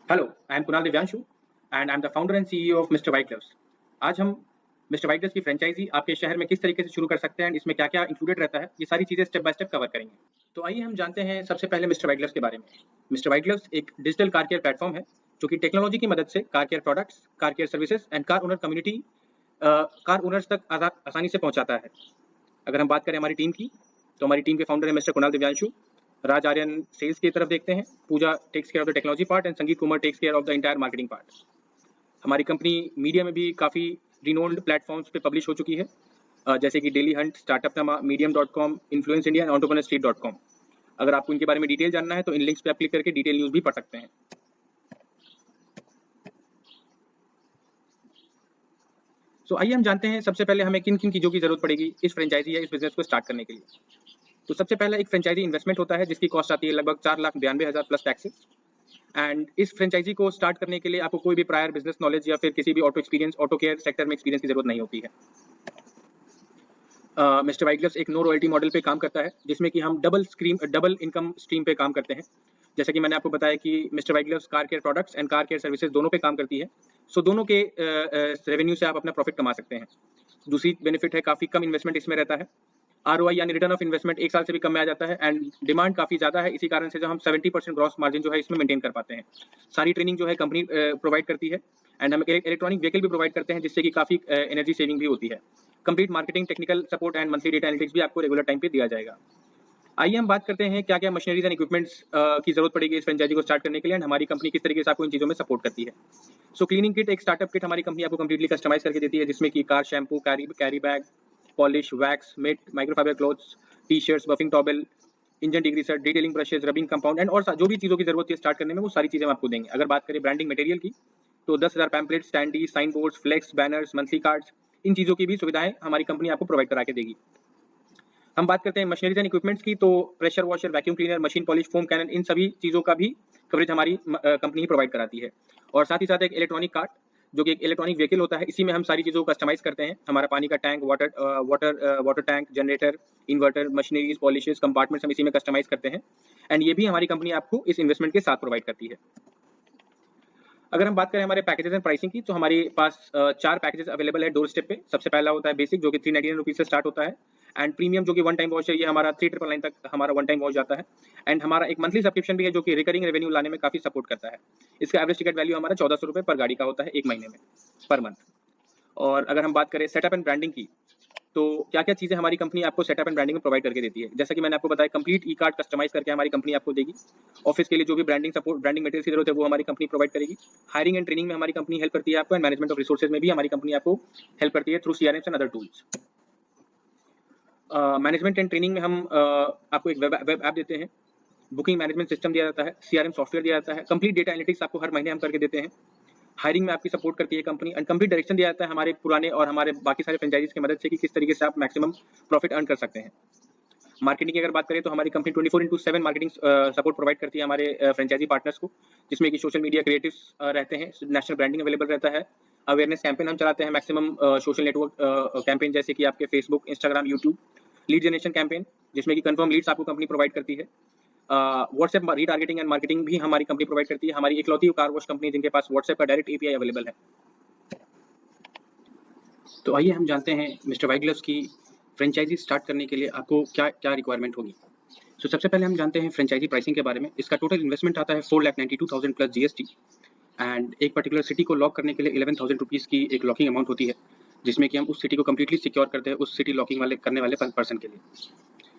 Hello, I am Kunal Divyanshu and I am the founder and CEO of Mr. White Gloves. आज हम mister white gloves की franchise आपके शहर में किस तरीके से शुरू कर सकते हैं, इसमें क्या-क्या इंक्लूडेड रहता है, ये सारी चीजें स्टेप बाय स्टेप कवर करेंगे। तो आइए हम जानते हैं सबसे पहले मिस्टर वाइट ग्लव्स के बारे में। मिस्टर वाइट ग्लव्स एक डिजिटल कार केयर प्लेटफॉर्म है जो कि टेक्नोलॉजी की मदद से car care products, car care services and car owner community car owners तक आसानी से पहुंचाता है। अगर हम बात करें हमारी टीम की, तो हमारी टीम के फाउंडर है मिस्टर कुणाल दिव्यांशु, राज आर्यन सेल्स की तरफ देखते हैं, Pooja takes care of the technology part and Sangeet Kumar takes care of the entire marketing part. हमारी कंपनी मीडिया में भी काफ़ी रिनोन्ड प्लेटफॉर्म्स पे पब्लिश हो चुकी है, जैसे कि डेली हंट, स्टार्टअप नमा, मीडियम.com, इन्फ्लुएंस इंडिया एंड एंटरप्रेन्योरस्ट्रीट.com। अगर आपको इनके बारे में डिटेल जानना है तो इन लिंक्स पे आप क्लिक करके डिटेल न्यूज़ भी पढ़ सकते हैं। तो आइए हम जानते हैं सबसे पहले हमें किन किन चीज़ों की जरूरत पड़ेगी इस फ्रेंचाइजी या इस बिजनेस को स्टार्ट करने के लिए। तो सबसे पहला एक फ्रेंचाइजी इन्वेस्टमेंट होता है जिसकी कॉस्ट आती है लगभग 4,92,000 प्लस टैक्सेस। एंड इस फ्रेंचाइजी को स्टार्ट करने के लिए आपको कोई भी प्रायर बिजनेस नॉलेज या फिर किसी भी ऑटो केयर सेक्टर में एक्सपीरियंस की जरूरत नहीं होती है। मिस्टर वाइट ग्लव्स एक नो रॉयल्टी मॉडल पे काम करता है जिसमें कि हम डबल इनकम स्ट्रीम पे काम करते हैं। जैसा कि मैंने आपको बताया कि mister white gloves car care products and car care services दोनों पे काम करती है, सो दोनों के रेवेन्यू से आप अपना प्रॉफिट कमा सकते हैं। दूसरी बेनिफिट है काफ़ी कम इन्वेस्टमेंट इसमें रहता है। आरओआई यानी रिटर्न ऑफ इन्वेस्टमेंट 1 साल से भी कम में आ जाता है एंड डिमांड काफ़ी ज़्यादा है, इसी कारण से जो हम 70% ग्रॉस मार्जिन जो है इसमें मेंटेन कर पाते हैं। सारी ट्रेनिंग जो है कंपनी प्रोवाइड करती है एंड हम इलेक्ट्रॉनिक व्हीकल भी प्रोवाइड करते हैं जिससे कि काफ़ी एनर्जी सेविंग भी होती है। Complete marketing, technical support and monthly data analytics भी आपको रेगुलर टाइम पे दिया जाएगा। आइए हम बात करते हैं क्या क्या मशीनरीज एंड इक्विपमेंट्स की जरूरत पड़ेगी इस फ्रेंचाइजी को स्टार्ट करने के लिए एंड हमारी कंपनी किस तरीके से आपको इन चीज़ों में सपोर्ट करती है। सो क्लीनिंग किट, एक स्टार्टअप किट हमारी कंपनी आपको कंप्लीटली कस्टमाइज करके देती है जिसमें कि car shampoo, carry bag, polish, wax, mitt, microfibre cloths, T shirts, buffing towel, engine degreaser, detailing brushes, rubbing compound and और जो भी चीज़ों की जरूरत है स्टार्ट करने में वो सारी चीज़ें हम आपको देंगे। अगर बात करें ब्रांडिंग मटेरियल की, तो 10,000 pamphlet, standee, sign boards, flex, banners, monthly cards, इन चीज़ों की भी सुविधाएं हमारी कंपनी आपको प्रोवाइड करा के देगी। हम बात करते हैं मशीनरीज एंड इक्विपमेंट्स की, तो pressure washer, vacuum cleaner, machine polish, foam cannon, इन सभी चीज़ों का भी कवरेज हमारी कंपनी ही प्रोवाइड कराती है। और साथ ही साथ एक इलेक्ट्रॉनिक कार्ट जो कि एक इलेक्ट्रॉनिक व्हीकल होता है, इसी में हम सारी चीज़ों को कस्टमाइज करते हैं। हमारा पानी का tank, water tank, generator, inverter, machineries, polishes, compartments हम इसी में कस्टमाइज करते हैं एंड ये भी हमारी कंपनी आपको इस इन्वेस्टमेंट के साथ प्रोवाइड करती है। अगर हम बात करें हमारे पैकेजेस एंड प्राइसिंग की, तो हमारे पास 4 पैकेजेस अवेलेबल है डोर स्टेप पे। सबसे पहला होता है बेसिक जो कि 399 रुपीज़ से स्टार्ट होता है एंड प्रीमियम जो कि वन टाइम वॉच है, ये हमारा 3999 तक हमारा वन टाइम वॉच जाता है एंड हमारा एक मंथली सब्सक्रिप्शन भी है जो कि रिकरिंग रेवेन्यू लाने में काफ़ी सपोर्ट करता है। इसका एवरेज टिकट वैल्यू हमारा 1400 रुपये पर गाड़ी का होता है 1 महीने में, पर मंथ। और अगर हम बात करें सेटअप एंड ब्रांडिंग की, तो क्या-क्या चीज़ें हमारी कंपनी आपको सेटअप एंड ब्रांडिंग में प्रोवाइड करके देती है। जैसा कि मैंने आपको बताया, कंप्लीट ई कार्ड कस्टमाइज करके हमारी कंपनी आपको देगी। ऑफिस के लिए जो भी ब्रांडिंग सपोर्ट, ब्रांडिंग मटेरियल की जरूरत है वो हमारी कंपनी प्रोवाइड करेगी। हायरिंग एंड ट्रेनिंग में हमारी कंपनी हेल्प करती है आपको एंड मैनेजमेंट ऑफ रिसोर्सेज में भी हमारी कंपनी आपको हेल्प करती है through CRMs and other tools. Management and training में हम आपको एक वेब ऐप देते हैं, बुकिंग मैनेजमेंट सिस्टम दिया जाता है, सीआरएम सॉफ्टवेयर दिया जाता है, कंप्लीट डेटा एनालिटिक्स आपको हर महीने हम करके देते हैं। हायरिंग में आपकी सपोर्ट करती है कंपनी एंड कंप्लीट डायरेक्शन दिया जाता है हमारे पुराने और हमारे बाकी सारे फ्रेंचाइजीज की मदद से कि किस तरीके से आप मैक्सिमम प्रॉफिट अर्न कर सकते हैं। मार्केटिंग की अगर बात करें तो हमारी कंपनी 24/7 मार्केटिंग सपोर्ट प्रोवाइड करती है हमारे फ्रेंचाइजी पार्टनर्स को, जिसमें कि सोशल मीडिया क्रिएटिव्स रहते हैं, नेशनल ब्रांडिंग अवेलेबल रहता है, अवेयरनेस कैंपेन हम चलाते हैं, मैक्सिमम सोशल नेटवर्क कैंपेन जैसे कि आपके Facebook, Instagram, YouTube, lead generation campaign जिसमें कि कंफर्म लीड्स आपको कंपनी प्रोवाइड करती है। व्हाट्सएप रीटारगेटिंग एंड मार्केटिंग भी हमारी कंपनी प्रोवाइड करती है। हमारी इकलौती कार वॉश कंपनी जिनके पास व्हाट्सएप का डायरेक्ट एपीआई अवेलेबल है। तो आइए हम जानते हैं मिस्टर वाइट ग्लव्स की फ्रेंचाइजी स्टार्ट करने के लिए आपको क्या क्या रिक्वायरमेंट होगी। तो सबसे पहले हम जानते हैं फ्रेंचाइजी प्राइसिंग के बारे में। इसका टोटल इन्वेस्टमेंट आता है 4,92,000 प्लस जीएसटी एंड एक पर्टिकुलर सिटी को लॉक करने के लिए 11,000 रुपीज़ की एक लॉकिंग अमाउंट होती है, जिसमें कि हम उस सिटी को कम्प्लीटली सिक्योर करते हैं उस सिटी लॉकिंग वाले करने वाले पर्सन के लिए।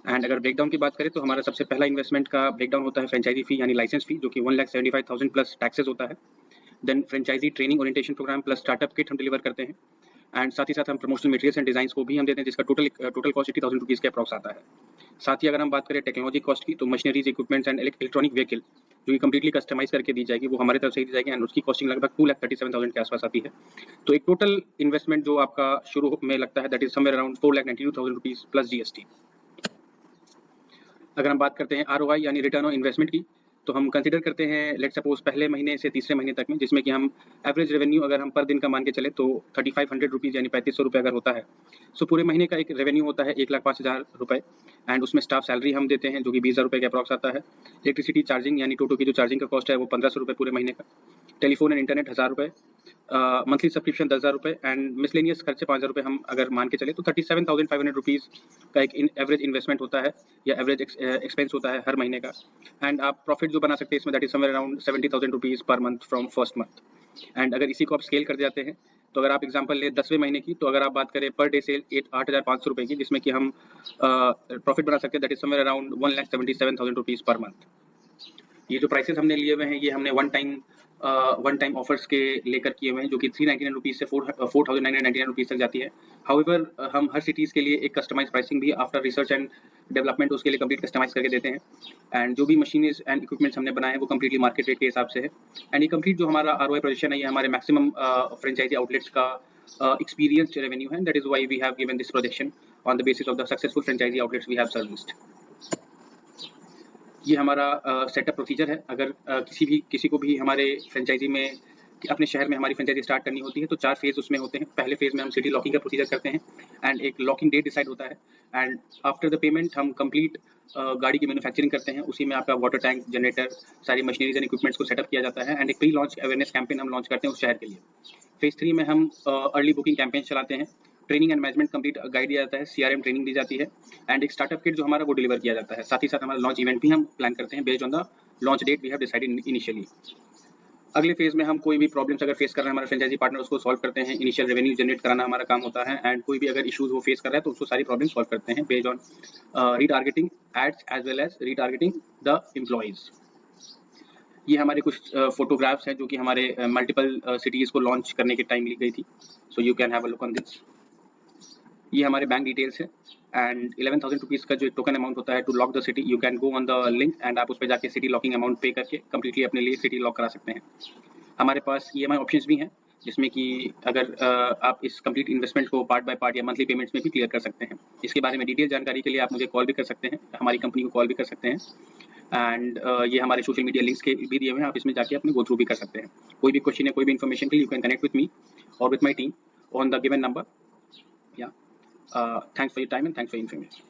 एंड अगर ब्रेकडाउन की बात करें तो हमारा सबसे पहला इन्वेस्टमेंट का ब्रेकडाउन होता है फ्रेंचाइजी फी यानी लाइसेंस फी, जो कि 1,75,000 प्लस टैक्सेस होता है। Then franchisee training orientation programme plus startup kit हम डिलीवर करते हैं एंड साथ ही साथ हम प्रमोशनल मटेरियल्स एंड डिजाइन को भी हम देते हैं, जिसका टोटल कॉस्ट 80,000 रुपीज़ के अप्रॉक्स आता है। साथ ही अगर हम बात करें टेक्नोलॉजी कॉस्ट की, तो machineries, equipments and electronic vehicle जो कि कंप्लीटली कस्टमाइज करके दी जाएगी वो हमारी तरफ से दी जाएगी एंड उसकी कॉस्टिंग लगभग 2,37,000 के आसपास आती है। तो एक टोटल इन्वेस्टमेंट जो आपका शुरू में लगता है that is somewhere around 4,92,000 rupees plus GST. अगर हम बात करते हैं आरओआई यानी रिटर्न ऑन इन्वेस्टमेंट की, तो हम कंसीडर करते हैं लेट सपोज पहले महीने से तीसरे महीने तक में, जिसमें कि हम एवरेज रेवेन्यू अगर हम पर दिन का मान के चले तो 3,500 रुपीज़ यानी 3,500 रुपये अगर होता है, सो पूरे महीने का एक रेवेन्यू होता है 1,05,000 रुपये एंड उसमें स्टाफ सैलरी हम देते हैं जो कि 20,000 रुपये के अप्रॉक्स आता है। इलेक्ट्रिसिटी चार्जिंग यानी टोटो की जो चार्जिंग का कॉस्ट है वो 1,500 रुपये पूरे महीने का। टेलीफोन एंड इंटरनेट 1,000 रुपये, मंथली सब्सक्रिप्शन 10,000 रुपये एंड मिसलेनियस खर्चे 5,000 रुपये हम अगर मान के चले तो 37,500 रुपीज़ का एक एवरेज इन्वेस्टमेंट होता है या एवरेज एक्सपेंस होता है हर महीने का। एंड आप प्रॉफिट जो बना सकते हैं इसमें that is somewhere around 70,000 rupees per month from first month. And अगर इसी को आप स्केल कर जाते हैं तो अगर आप एग्जांपल ले 10वें महीने की, तो अगर आप बात करें पर डे सेल 8,500 रुपये की, जिसमें कि हम प्रॉफिट बना सकते हैं that is somewhere around 1,77,000 rupees per month. ये जो प्राइसेस हमने लिए हुए हैं ये हमने वन टाइम ऑफर्स के लेकर किए हुए हैं जो कि 399 रुपीज़ से 4,999 रुपीज़ तक जाती है। हाउएवर हम हर सिटीज़ के लिए एक कस्टमाइज प्राइसिंग भी आफ्टर रिसर्च एंड डेवलपमेंट उसके लिए कंप्लीट कस्टमाइज करके देते हैं। एंड जो भी मशीनरीज एंड इक्विपमेंट्स हमने बनाए हैं वो कंप्लीटली मार्केट रेट के हिसाब से है। एंड ये कंप्लीट जो हमारा ROI प्रोजेक्शन है ये हमारे मैक्सिमम फ्रेंचाइजी आउटलेट्स का एक्सपीरियंस रेवेन्यू है। That is why we have given this projection on the basis of the successful franchisee outlets we have serviced. ये हमारा सेटअप प्रोसीजर है। अगर किसी को भी हमारे फ्रेंचाइजी में अपने शहर में हमारी फ्रेंचाइजी स्टार्ट करनी होती है तो 4 फेज उसमें होते हैं। पहले फेज में हम सिटी लॉकिंग का प्रोसीजर करते हैं एंड एक लॉकिंग डेट डिसाइड होता है एंड आफ्टर द पेमेंट हम कंप्लीट गाड़ी की मैन्युफैक्चरिंग करते हैं। उसी में आपका वाटर टैंक, जनरेटर, सारी मशीनरीज एंड इक्विपमेंट्स को सेटअप किया जाता है एंड एक प्री लॉन्च अवेयरनेस कैंपेन हम लॉन्च करते हैं उस शहर के लिए। फेज 3 में हम अर्ली बुकिंग कैंपेन चलाते हैं, training and management complete guide दिया जाता है, CRM ट्रेनिंग दी जाती है एंड एक स्टार्टअप किट जो हमारा वो डिलीवर किया जाता है। साथ ही साथ हमारा लॉन्च इवेंट भी हम प्लान करते हैं based on the launch date we have decided initially. अगले फेज में हम कोई भी प्रॉब्लम्स अगर फेस कर रहे हैं हमारा फ्रेंचाइजी पार्टनर उसको सॉल्व करते हैं। इनिशियल रेवेन्यू जनरेट कराना हमारा काम होता है एंड कोई भी अगर इश्यूज वो फेस कर रहा है तो उसको सारी प्रॉब्लम सॉल्व करते हैं based on retargeting ads as well as retargeting the employees. ये हमारे कुछ फोटोग्राफ्स हैं जो कि हमारे मल्टीपल सिटीज़ को लॉन्च करने के टाइम ली गई थी। So you can have a look on this. ये हमारे बैंक डिटेल्स है एंड 11,000 रुपीज़ का जो टोकन अमाउंट होता है to lock the city, you can go on the link and आप उस पर जाके सिटी लॉकिंग अमाउंट पे करके कम्प्लीटली अपने लिए सिटी लॉक करा सकते हैं। हमारे पास EMI ऑप्शंस भी हैं जिसमें कि अगर आप इस कंप्लीट इन्वेस्टमेंट को पार्ट बाय पार्ट या मंथली पेमेंट्स में भी क्लियर कर सकते हैं। इसके बारे में डिटेल जानकारी के लिए आप मुझे कॉल भी कर सकते हैं, हमारी कंपनी को कॉल भी कर सकते हैं एंड ये हमारे सोशल मीडिया लिंक्स के भी दिए हुए हैं, आप इसमें जाके अपने गो थ्रू भी कर सकते हैं। कोई भी क्वेश्चन है, कोई भी इन्फॉर्मेशन के लिए you can connect with me और with my team on the given number. Yeah. Thanks for your time and thanks for your information.